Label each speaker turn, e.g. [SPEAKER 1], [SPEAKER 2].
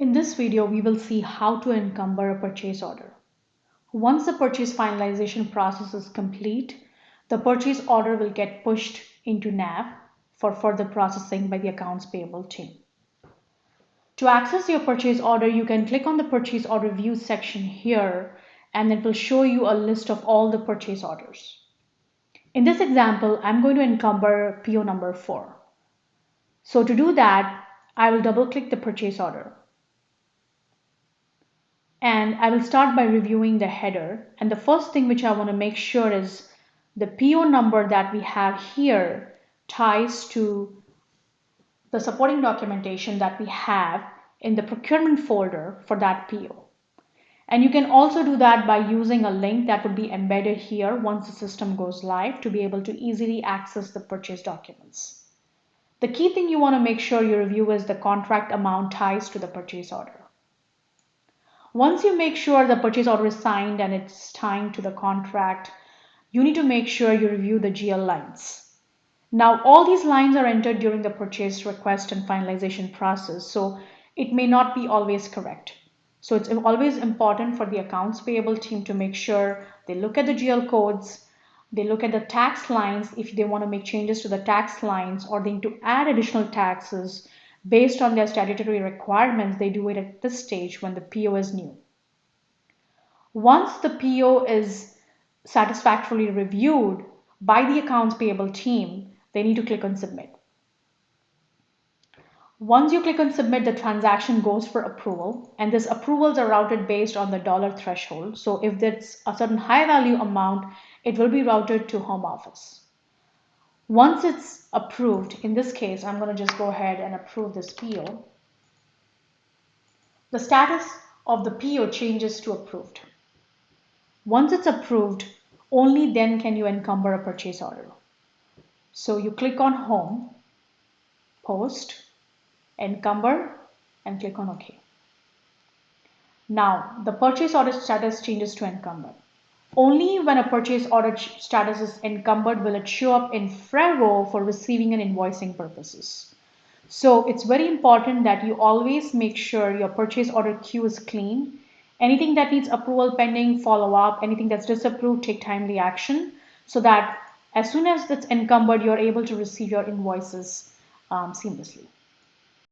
[SPEAKER 1] In this video, we will see how to encumber a purchase order. Once the purchase finalization process is complete, the purchase order will get pushed into NAV for further processing by the accounts payable team. To access your purchase order, you can click on the purchase order view section here, and it will show you a list of all the purchase orders. In this example, I'm going to encumber PO number 4. So to do that, I will double click the purchase order. And I will start by reviewing the header. And the first thing which I want to make sure is the PO number that we have here ties to the supporting documentation that we have in the procurement folder for that PO. And you can also do that by using a link that would be embedded here once the system goes live to be able to easily access the purchase documents. The key thing you want to make sure you review is the contract amount ties to the purchase order. Once you make sure the purchase order is signed and it's tying to the contract, you need to make sure you review the GL lines. Now, all these lines are entered during the purchase request and finalization process, so it may not be always correct. So it's always important for the accounts payable team to make sure they look at the GL codes, they look at the tax lines if they want to make changes to the tax lines or they need to add additional taxes. Based on their statutory requirements, they do it at this stage when the PO is new. Once the PO is satisfactorily reviewed by the accounts payable team, they need to click on submit. Once you click on submit, the transaction goes for approval, and these approvals are routed based on the dollar threshold. So if it's a certain high value amount, it will be routed to home office. Once it's approved, in this case, I'm going to just go ahead and approve this PO. The status of the PO changes to approved. Once it's approved, only then can you encumber a purchase order. So you click on Home, Post, Encumber, and click on OK. Now, the purchase order status changes to encumber. Only when a purchase order status is encumbered will it show up in FRERO for receiving and invoicing purposes. So it's very important that you always make sure your purchase order queue is clean. Anything that needs approval pending, follow up. Anything that's disapproved, take timely action so that as soon as it's encumbered, you're able to receive your invoices seamlessly.